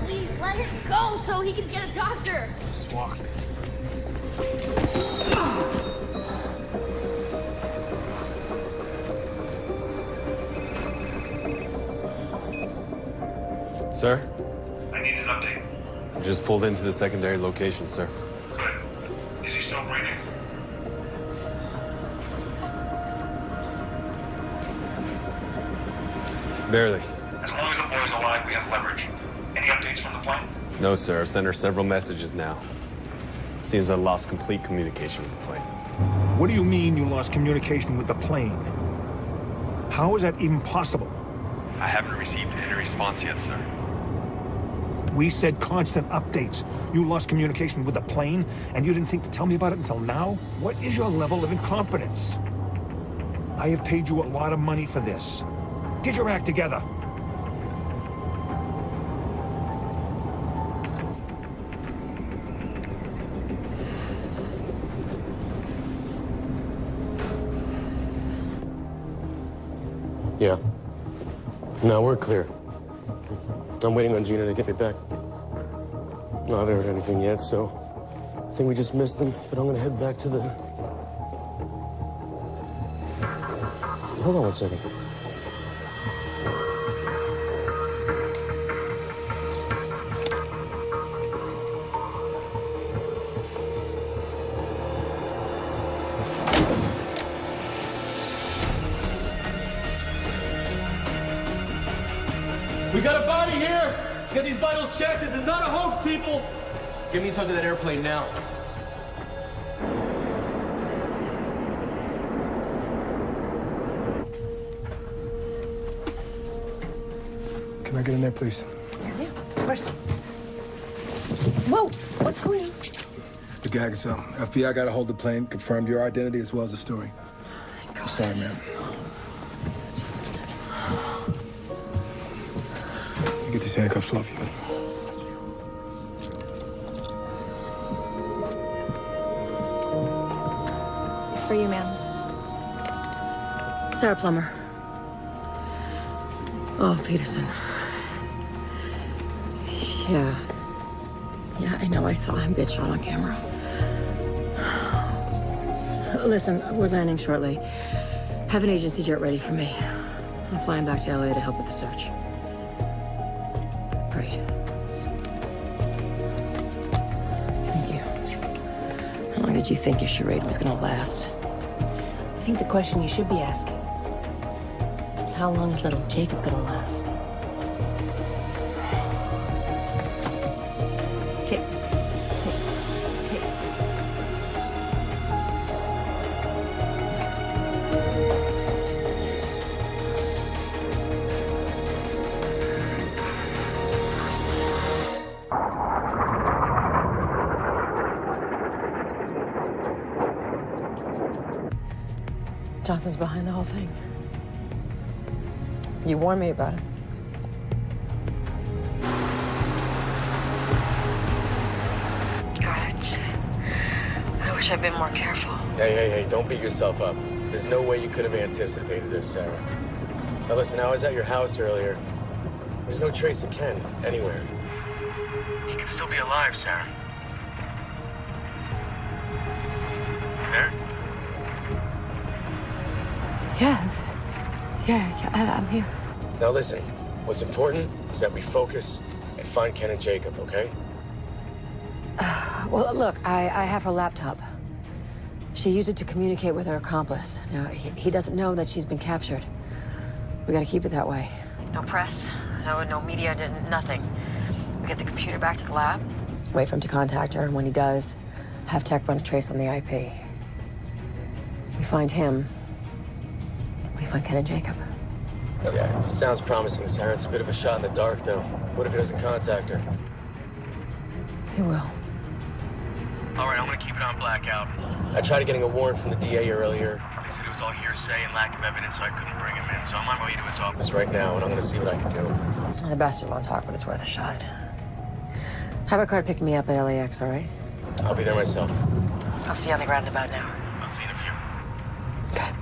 Please let him go so he can get a doctor. Just walk. Sir? I need an update. I just pulled into the secondary location, sir. Good. Is he still breathing? Barely. As long as the boy's alive, we have leverage. Any updates from the plane? No, sir. I've sent her several messages now. Seems I lost complete communication with the plane. What do you mean you lost communication with the plane? How is that even possible? I haven't received any response yet, sir. We said constant updates. You lost communication with the plane, and you didn't think to tell me about it until now? What is your level of incompetence? I have paid you a lot of money for this. Get your act together. Yeah. No, we're clear. I'm waiting on Gina to get me back. No, I haven't heard anything yet, so I think we just missed them, but I'm gonna head back to the... Hold on one second. We got a body here! Let's get these vitals checked. This is not a hoax, people! Get me in touch with that airplane now. Can I get in there, please? Yeah, of course. Whoa, what's going on? The gag is FBI got a hold of the plane, confirmed your identity as well as the story. I'm sorry, ma'am. You get these handcuffs off you. It's for you, ma'am. Sarah Plummer. Oh, Peterson. Yeah. Yeah, I know. I saw him get shot on camera. Listen, we're landing shortly. Have an agency jet ready for me. I'm flying back to LA to help with the search. Great. Thank you. How long did you think your charade was gonna last? I think the question you should be asking is how long is little Jacob gonna last? Tick, tick, tick. Johnson's behind the whole thing. You warned me about it. God, I wish I'd been more careful. Hey, don't beat yourself up. There's no way you could have anticipated this, Sarah. Now listen, I was at your house earlier. There's no trace of Ken anywhere. He could still be alive, Sarah. You there? Yes. Yeah, I'm here. Now listen, what's important is that we focus and find Ken and Jacob, okay? Well, look, I have her laptop. She used it to communicate with her accomplice. Now, he doesn't know that she's been captured. We gotta keep it that way. No press, no media, nothing. We get the computer back to the lab, wait for him to contact her, and when he does, have tech run a trace on the IP. We find him, we find Ken and Jacob. Yeah, it sounds promising, Sarah. It's a bit of a shot in the dark, though. What if he doesn't contact her? He will. All right, I'm gonna keep it on blackout. I tried getting a warrant from the DA earlier. They said it was all hearsay and lack of evidence, so I couldn't bring him in. So I'm on my way to his office right now, and I'm gonna see what I can do. The bastard won't talk, but it's worth a shot. Have a car pick me up at LAX, all right? I'll be there myself. I'll see you on the roundabout now. I'll see you in a few. Okay.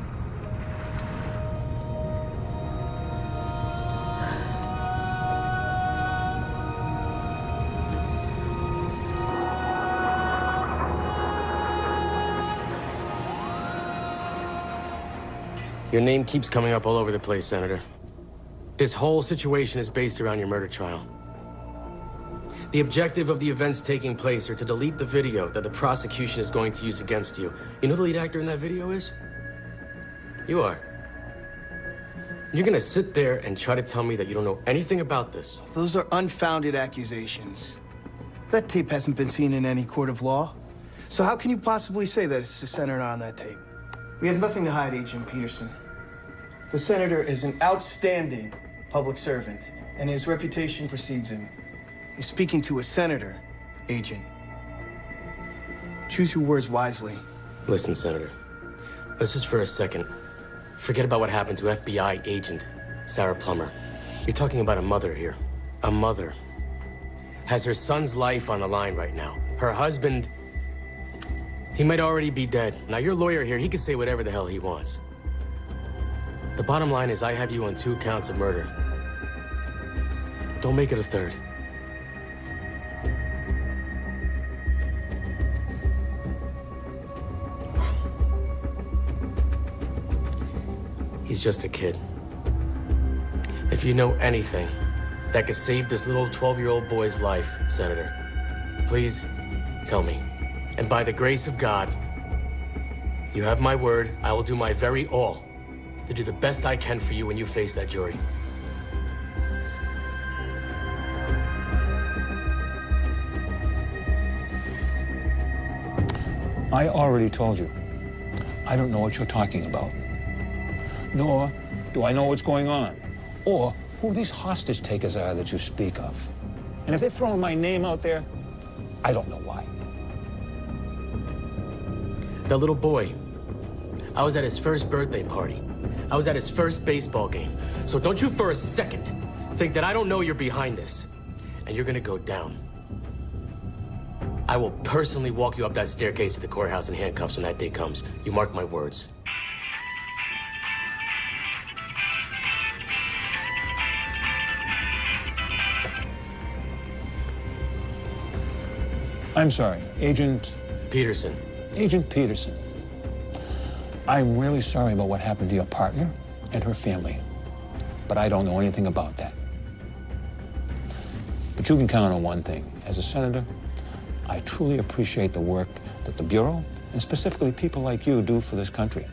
Your name keeps coming up all over the place, Senator. This whole situation is based around your murder trial. The objective of the events taking place are to delete the video that the prosecution is going to use against you. You know who the lead actor in that video is? You are. You're gonna sit there and try to tell me that you don't know anything about this. Those are unfounded accusations. That tape hasn't been seen in any court of law. So how can you possibly say that it's the senator on that tape? We have nothing to hide, Agent Peterson. The senator is an outstanding public servant, and his reputation precedes him. You're speaking to a senator, Agent. Choose your words wisely. Listen, Senator. Let's just for a second forget about what happened to FBI agent Sarah Plummer. You're talking about a mother here. A mother has her son's life on the line right now. Her husband, he might already be dead. Now, your lawyer here, he can say whatever the hell he wants. The bottom line is I have you on 2 counts of murder. Don't make it a 3rd. He's just a kid. If you know anything that could save this little 12-year-old boy's life, Senator, please tell me. And by the grace of God, you have my word, I will do my very all to do the best I can for you when you face that jury. I already told you. I don't know what you're talking about. Nor do I know what's going on, or who these hostage takers are that you speak of. And if they're throwing my name out there, I don't know why. That little boy, I was at his first birthday party. I was at his first baseball game. So don't you for a second think that I don't know you're behind this. And you're gonna go down. I will personally walk you up that staircase to the courthouse in handcuffs when that day comes. You mark my words. I'm sorry, Agent... Peterson. Agent Peterson. I'm really sorry about what happened to your partner and her family, but I don't know anything about that. But you can count on one thing. As a senator, I truly appreciate the work that the Bureau, and specifically people like you, do for this country.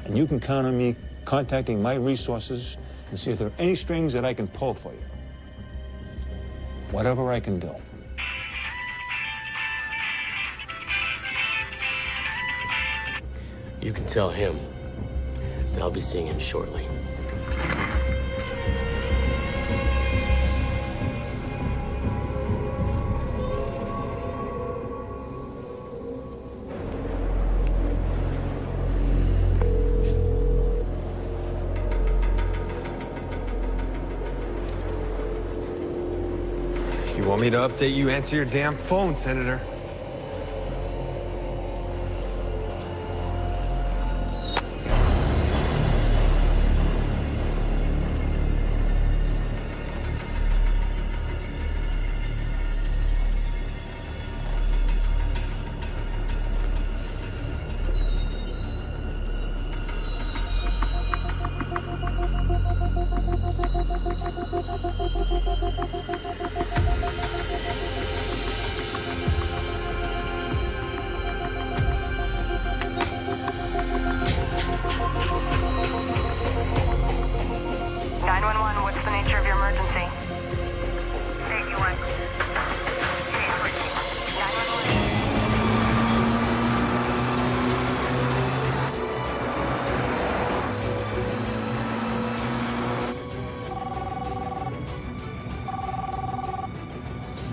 And you can count on me contacting my resources and see if there are any strings that I can pull for you. Whatever I can do. You can tell him that I'll be seeing him shortly. You want me to update you? Answer your damn phone, Senator.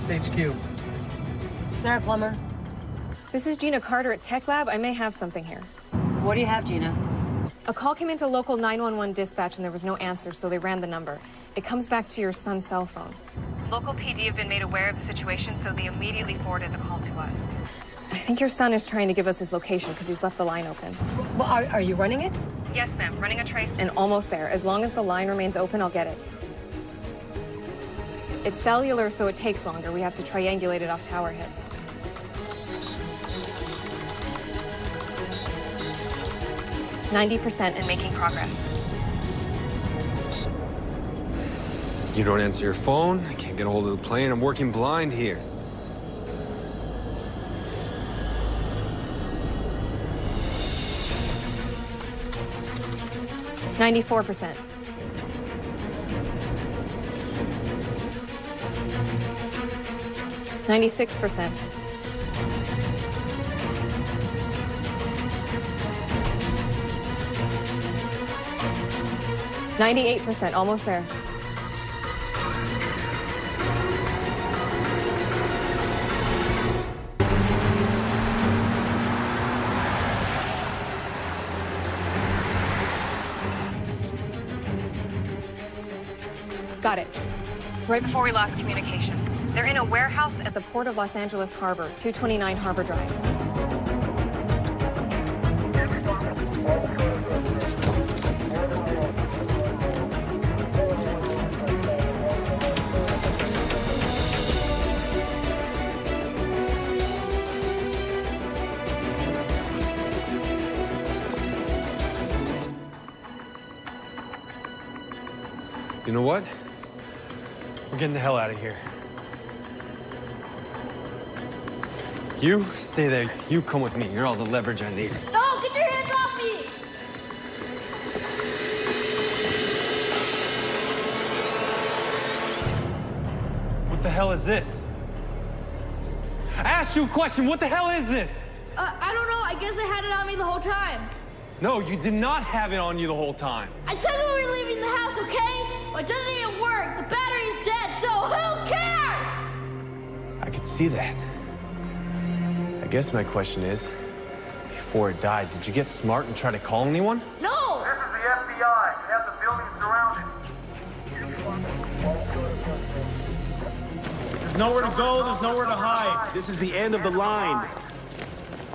It's HQ. Sarah Plummer. This is Gina Carter at Tech Lab. I may have something here. What do you have, Gina? A call came into local 911 dispatch and there was no answer, so they ran the number. It comes back to your son's cell phone. Local PD have been made aware of the situation, so they immediately forwarded the call to us. I think your son is trying to give us his location because he's left the line open. Well, are you running it? Yes, ma'am. Running a trace and almost there. As long as the line remains open, I'll get it. It's cellular, so it takes longer. We have to triangulate it off tower hits. %, and making progress. You don't answer your phone. I can't get a hold of the plane. I'm working blind here. %. 96%. 98%, almost there. Got it. Right before we lost communication. They're in a warehouse at the Port of Los Angeles Harbor, 229 Harbor Drive. You know what? We're getting the hell out of here. You stay there. You come with me. You're all the leverage I need. No, get your hands off me! What the hell is this? I asked you a question. What the hell is this? I don't know. I guess I had it on me the whole time. No, you did not have it on you the whole time. I took it when we were leaving the house, okay? Well, it doesn't even work. The battery's dead, so who cares? I could see that. I guess my question is, before it died, did you get smart and try to call anyone? No! This is the FBI. We have the building surrounded. There's nowhere to go, there's nowhere to hide. This is the end of the line.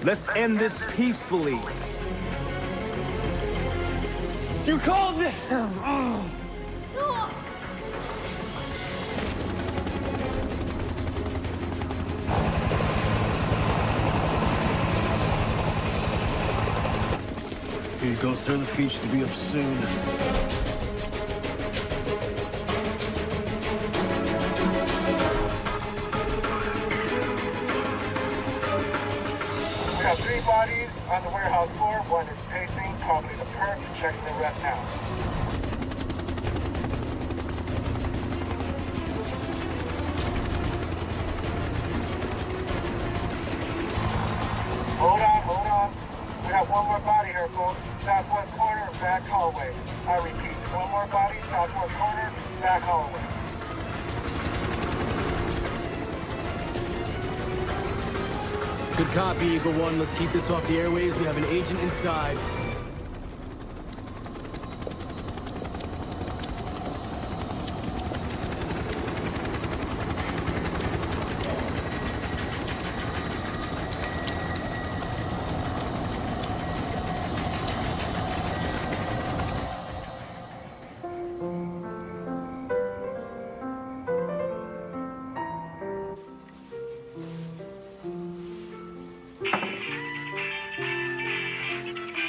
Let's end this peacefully. You called it! No! Here you go, sir. The feed should be up soon. We have 3 bodies on the warehouse floor. One is pacing, probably the perp, checking the rest now. Hold on. We have one more body here, folks. Southwest corner, back hallway. I repeat, one more body, southwest corner, back hallway. Good copy, Eagle One. Let's keep this off the airwaves. We have an agent inside.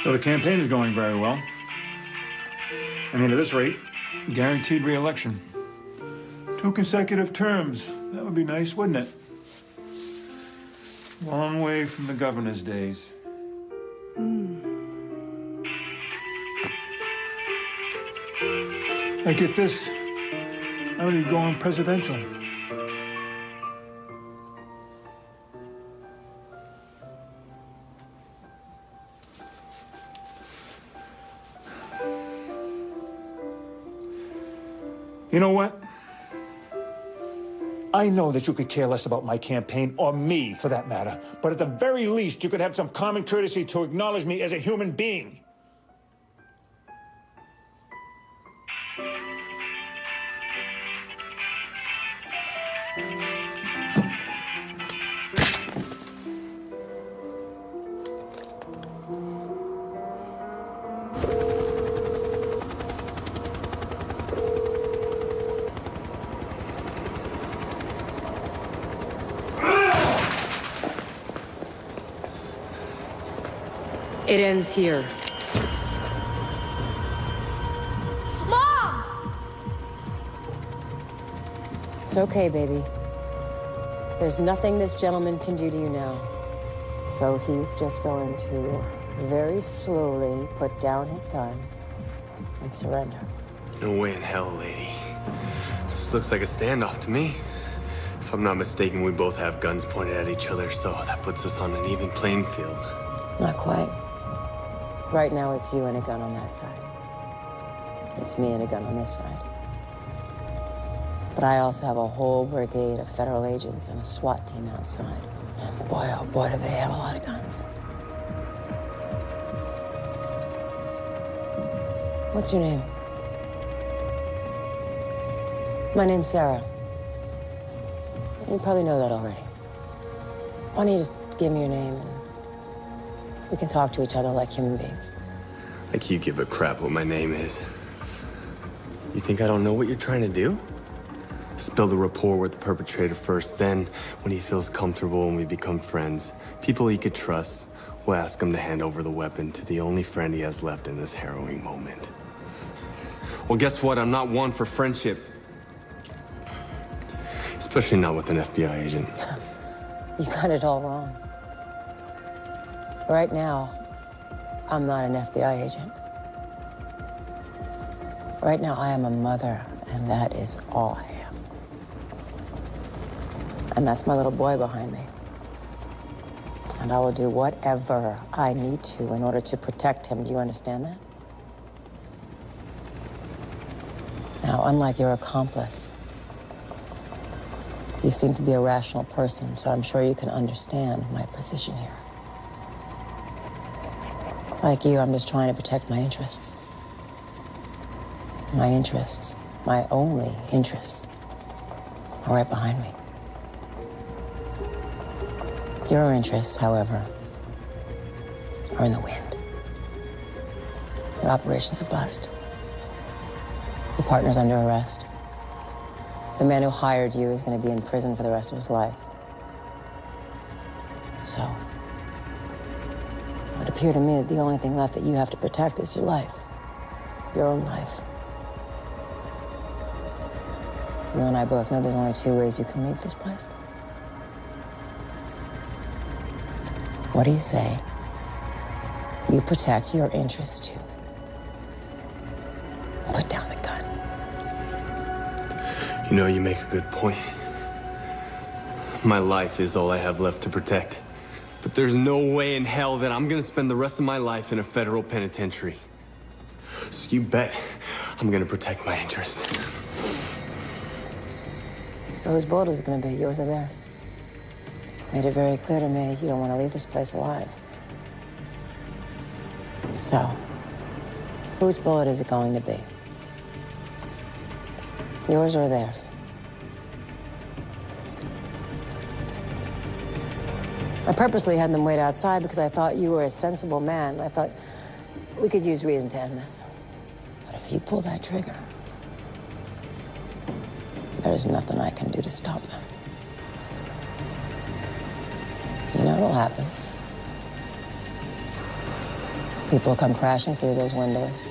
So the campaign is going very well. I mean, at this rate, guaranteed re-election. 2 consecutive terms. That would be nice, wouldn't it? Long way from the governor's days. I get this. I don't even go on presidential. You know what? I know that you could care less about my campaign, or me, for that matter. But at the very least, you could have some common courtesy to acknowledge me as a human being. It ends here. Mom! It's okay, baby. There's nothing this gentleman can do to you now. So he's just going to very slowly put down his gun and surrender. No way in hell, lady. This looks like a standoff to me. If I'm not mistaken, we both have guns pointed at each other, so that puts us on an even playing field. Not quite. Right now, it's you and a gun on that side. It's me and a gun on this side. But I also have a whole brigade of federal agents and a SWAT team outside. And boy, oh boy, do they have a lot of guns. What's your name? My name's Sarah. You probably know that already. Why don't you just give me your name and we can talk to each other like human beings. Like you give a crap what my name is. You think I don't know what you're trying to do? Let's build a rapport with the perpetrator first, then when he feels comfortable and we become friends, people he could trust, we'll ask him to hand over the weapon to the only friend he has left in this harrowing moment. Well, guess what? I'm not one for friendship. Especially not with an FBI agent. You got it all wrong. Right now, I'm not an FBI agent. Right now, I am a mother, and that is all I am. And that's my little boy behind me. And I will do whatever I need to in order to protect him. Do you understand that? Now, unlike your accomplice, you seem to be a rational person, so I'm sure you can understand my position here. Like you, I'm just trying to protect my interests. My interests, my only interests, are right behind me. Your interests, however, are in the wind. Your operation's a bust. Your partner's under arrest. The man who hired you is going to be in prison for the rest of his life. So, it would appear to me that the only thing left that you have to protect is your life. Your own life. You and I both know there's only two ways you can leave this place. What do you say? You protect your interests too. Put down the gun. You know, you make a good point. My life is all I have left to protect. But there's no way in hell that I'm gonna spend the rest of my life in a federal penitentiary. So you bet I'm gonna protect my interest. So whose bullet is it going to be, yours or theirs? Made it very clear to me you don't want to leave this place alive. So, whose bullet is it going to be? Yours or theirs? I purposely had them wait outside because I thought you were a sensible man. I thought we could use reason to end this. But if you pull that trigger, there's nothing I can do to stop them. You know what'll happen? People come crashing through those windows.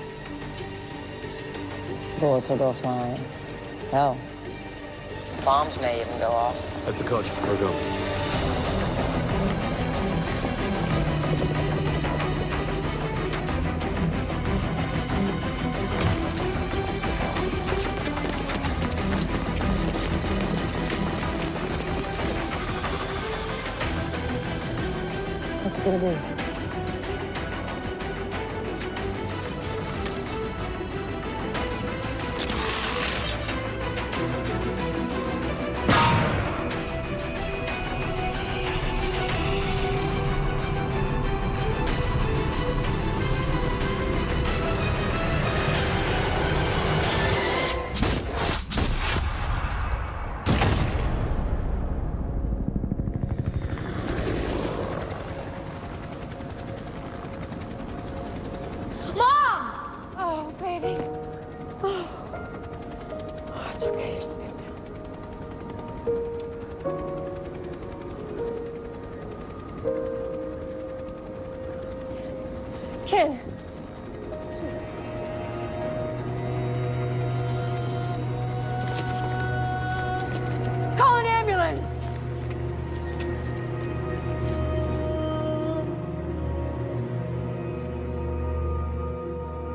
Bullets will go flying. Hell, bombs may even go off. That's the coach. We're going. What's it gonna be? It's okay, you're safe now. Ken! Call an ambulance!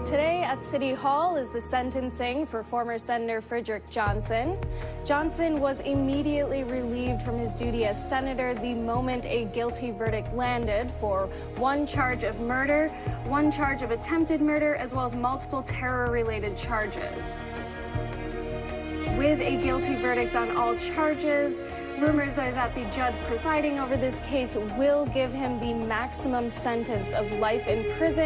Today at City Hall is the sentencing for former Senator Frederick Johnson. Johnson was immediately relieved from his duty as senator the moment a guilty verdict landed for one charge of murder, one charge of attempted murder, as well as multiple terror-related charges. With a guilty verdict on all charges, rumors are that the judge presiding over this case will give him the maximum sentence of life in prison.